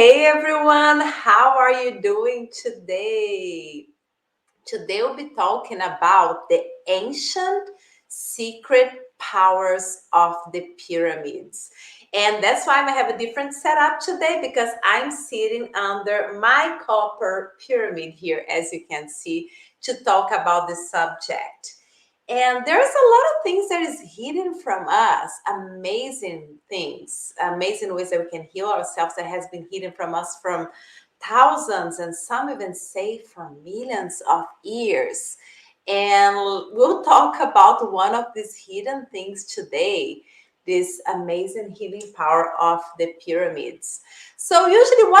Hey everyone, how are you doing today? Today we'll be talking about the ancient secret powers of the pyramids. And that's why I have a different setup today because I'm sitting under my copper pyramid here, as you can see, to talk about the subject. And there's a lot of things that is hidden from us, amazing things, amazing ways that we can heal ourselves that has been hidden from us from thousands and some even say for millions of years. And we'll talk about one of these hidden things today, this amazing healing power of the pyramids. So usually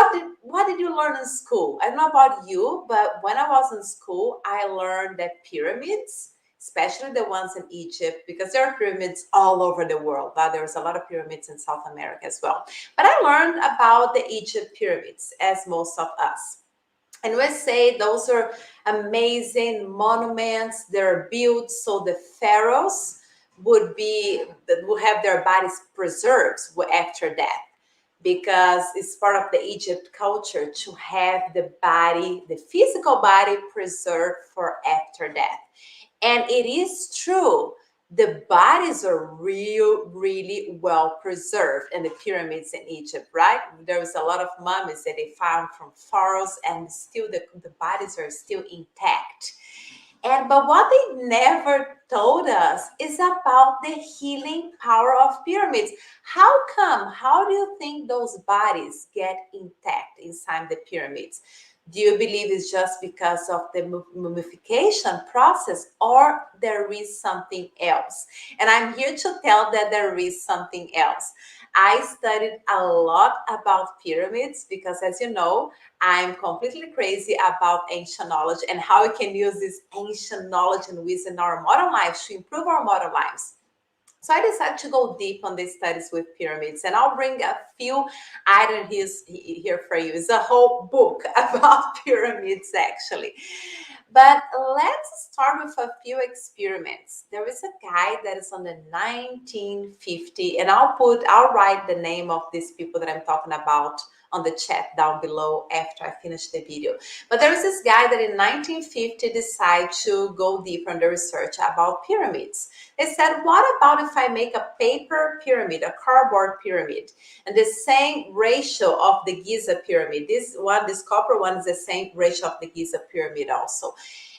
what did you learn in school? I don't know about you, but when I was in school, I learned that pyramids, especially the ones in Egypt, because there are pyramids all over the world, but there's a lot of pyramids in South America as well. But I learned about the Egypt pyramids, as most of us. And we say those are amazing monuments. They're built so the pharaohs would have their bodies preserved after death, because it's part of the Egypt culture to have the body, the physical body, preserved for after death. And it is true, the bodies are really well preserved in the pyramids in Egypt, right? There was a lot of mummies that they found from pharaohs, and still the bodies are still intact. But what they never told us is about the healing power of pyramids. How come? How do you think those bodies get intact inside the pyramids? Do you believe it's just because of the mummification process, or there is something else? And I'm here to tell that there is something else. I studied a lot about pyramids because, as you know, I'm completely crazy about ancient knowledge and how we can use this ancient knowledge and wisdom in our modern lives to improve our modern lives. So I decided to go deep on these studies with pyramids, and I'll bring a few items here for you. It's a whole book about pyramids, actually. But let's start with a few experiments. There is a guy that is on the 1950, and I'll write the name of these people that I'm talking about on the chat down below after I finish the video. But there was this guy that in 1950 decided to go deeper in the research about pyramids. They said, what about if I make a paper pyramid, a cardboard pyramid, and the same ratio of the Giza pyramid? This copper one is the same ratio of the Giza pyramid also.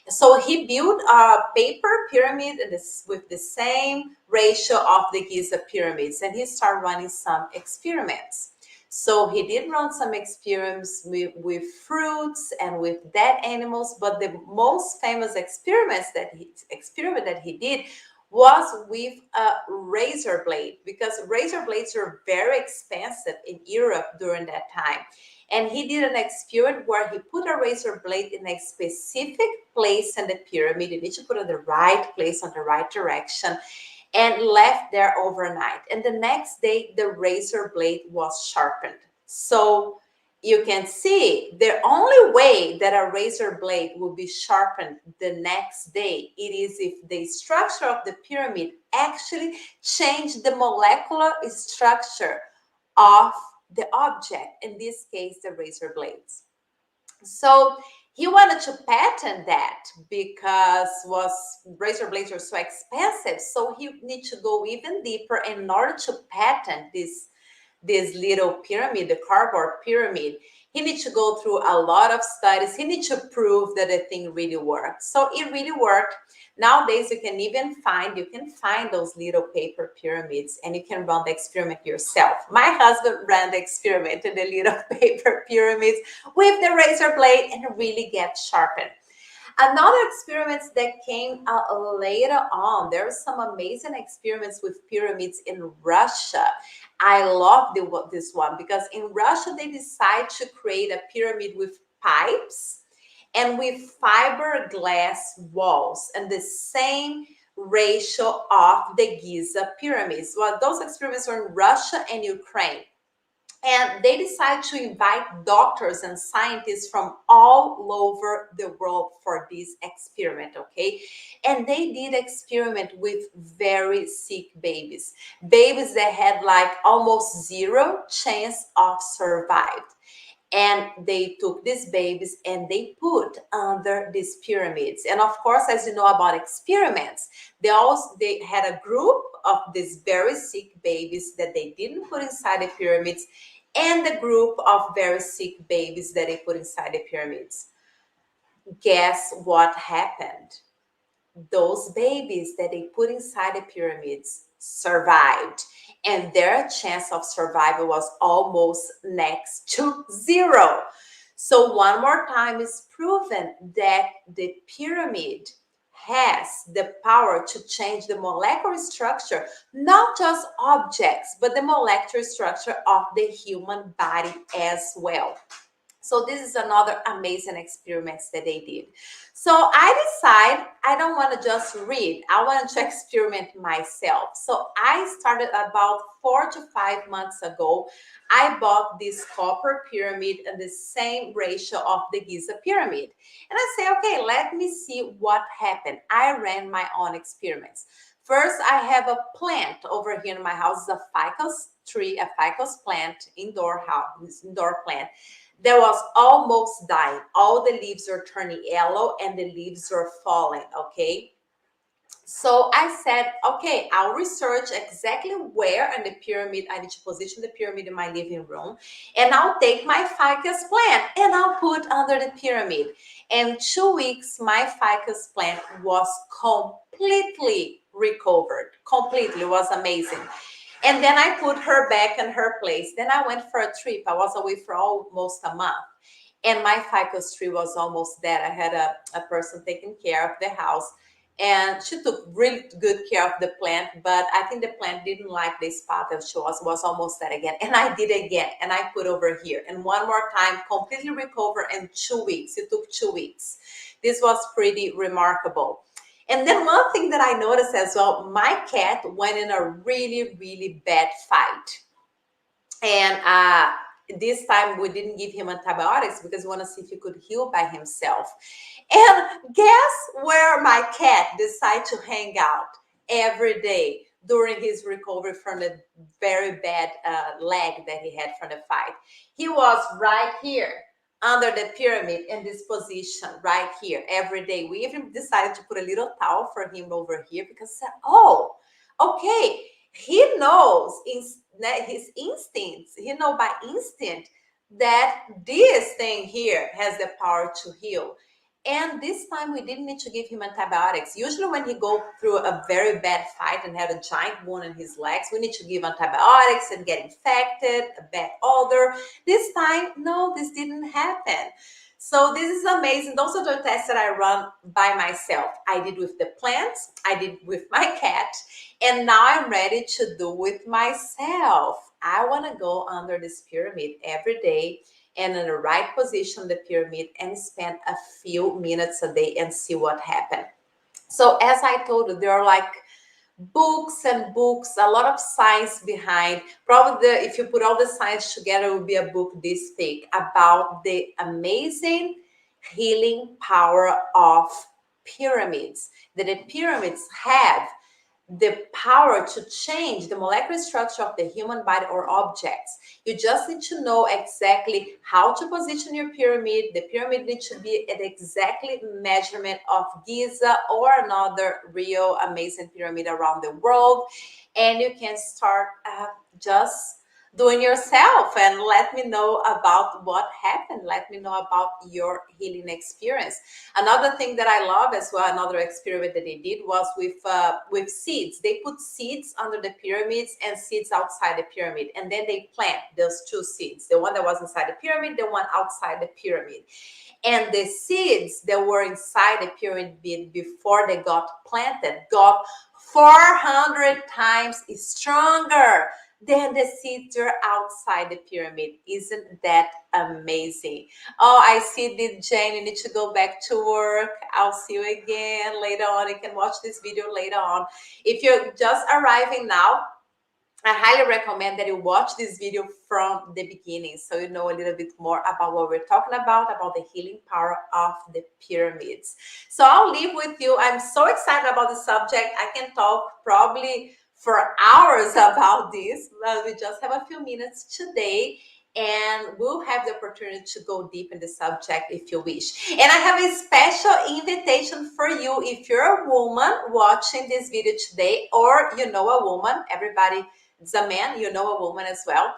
So he built a paper pyramid with the same ratio of the Giza pyramids, and he started running some experiments. So he did run some experiments with fruits and with dead animals, but the most famous experiment that he did was with a razor blade, because razor blades were very expensive in Europe during that time. And he did an experiment where he put a razor blade in a specific place in the pyramid. You need to put it in the right place, on the right direction, and left there overnight. And the next day, the razor blade was sharpened. So you can see the only way that a razor blade will be sharpened the next day, it is if the structure of the pyramid actually changed the molecular structure of the object, in this case, the razor blades. So he wanted to patent that because razor blades are so expensive. So he need to go even deeper in order to patent this little pyramid, the cardboard pyramid. He needs to go through a lot of studies. He needs to prove that the thing really worked. So it really worked. Nowadays, you can find those little paper pyramids, and you can run the experiment yourself. My husband ran the experiment in the little paper pyramids with the razor blade, and it really gets sharpened. Another experiments that came later on, there are some amazing experiments with pyramids in Russia. I love this one because in Russia, they decide to create a pyramid with pipes and with fiberglass walls and the same ratio of the Giza pyramids. Well, those experiments were in Russia and Ukraine. And they decided to invite doctors and scientists from all over the world for this experiment, okay? And they did experiment with very sick babies that had like almost zero chance of survive. And they took these babies and they put under these pyramids. And of course, as you know about experiments, they had a group of these very sick babies that they didn't put inside the pyramids, and the group of very sick babies that they put inside the pyramids. Guess what happened? Those babies that they put inside the pyramids survived, and their chance of survival was almost next to zero. So one more time is proven that the pyramid has the power to change the molecular structure, not just objects, but the molecular structure of the human body as well. So this is another amazing experiments that they did. So I decide I don't want to just read. I want to experiment myself. So I started about 4 to 5 months ago. I bought this copper pyramid in the same ratio of the Giza pyramid. And I say, okay, let me see what happened. I ran my own experiments. First, I have a plant over here in my house. It's a ficus tree, a ficus plant, indoor plant that was almost dying. All the leaves are turning yellow and the leaves are falling, okay? So I said, okay, I'll research exactly where in the pyramid I need to position the pyramid in my living room, and I'll take my ficus plant and I'll put under the pyramid. In 2 weeks, my ficus plant was completely recovered. Completely, it was amazing. And then I put her back in her place. Then I went for a trip. I was away for almost a month. And my ficus tree was almost dead. I had a person taking care of the house. And she took really good care of the plant. But I think the plant didn't like the spot that she was almost dead again. And I did again. And I put over here. And one more time, completely recover in 2 weeks. It took 2 weeks. This was pretty remarkable. And then one thing that I noticed as well, my cat went in a really, really bad fight. And this time we didn't give him antibiotics because we want to see if he could heal by himself. And guess where my cat decided to hang out every day during his recovery from the very bad leg that he had from the fight? He was right here under the pyramid in this position right here every day. We even decided to put a little towel for him over here because, oh, okay, he knows in his instincts, he know by instinct that this thing here has the power to heal. And this time we didn't need to give him antibiotics. Usually when he go through a very bad fight and had a giant wound in his legs, we need to give antibiotics and get infected, a bad odor. This time, no, this didn't happen. So this is amazing. Those are the tests that I run by myself. I did with the plants, I did with my cat, and now I'm ready to do with myself. I want to go under this pyramid every day and in the right position of the pyramid and spend a few minutes a day and see what happened. So as I told you, there are like books and books, a lot of science behind. Probably if you put all the science together, it will be a book this thick about the amazing healing power of pyramids, that the pyramids have the power to change the molecular structure of the human body or objects. You just need to know exactly how to position your pyramid. The pyramid needs to be at exactly measurement of Giza or another real amazing pyramid around the world. And you can start just doing yourself and let me know about what happened. Let me know about your healing experience. Another thing that I love as well, another experiment that they did was with seeds. They put seeds under the pyramids and seeds outside the pyramid, and then they plant those two seeds, the one that was inside the pyramid, the one outside the pyramid. And the seeds that were inside the pyramid before they got planted got 400 times stronger than the seeds are outside the pyramid. Isn't that amazing? Oh, I see that Jane, you need to go back to work. I'll see you again later on. You can watch this video later on. If you're just arriving now, I highly recommend that you watch this video from the beginning so you know a little bit more about what we're talking about the healing power of the pyramids. So I'll leave with you. I'm so excited about the subject. I can talk probably for hours about this, but we just have a few minutes today. and we'll have the opportunity to go deep in the subject if you wish. And I have a special invitation for you if you're a woman watching this video today, or you know a woman. Everybody is a man, you know a woman as well.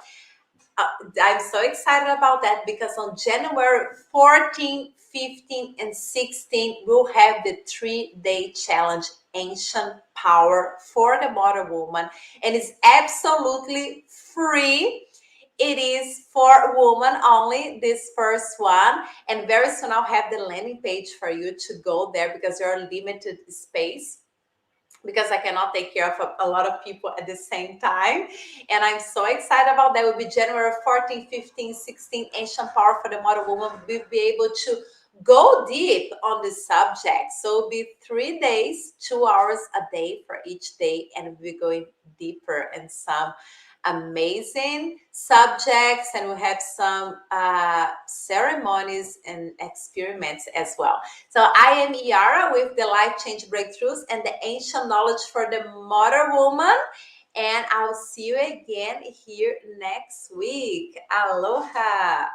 I'm so excited about that because on January 14, 15, and 16, we'll have the 3-day challenge, Ancient Power for the Modern Woman. And it's absolutely free. It is for women only, this first one. And very soon I'll have the landing page for you to go there because there are limited space, because I cannot take care of a lot of people at the same time. And I'm so excited about that. It will be January 14, 15, 16, Ancient Power for the Modern Woman. We'll be able to go deep on the subject. So it'll be 3 days, 2 hours a day for each day. And we'll be going deeper in some amazing subjects, and we have some ceremonies and experiments as well. So I am Yara with the Life Change Breakthroughs and the Ancient Knowledge for the Modern Woman. And I'll see you again here next week. Aloha.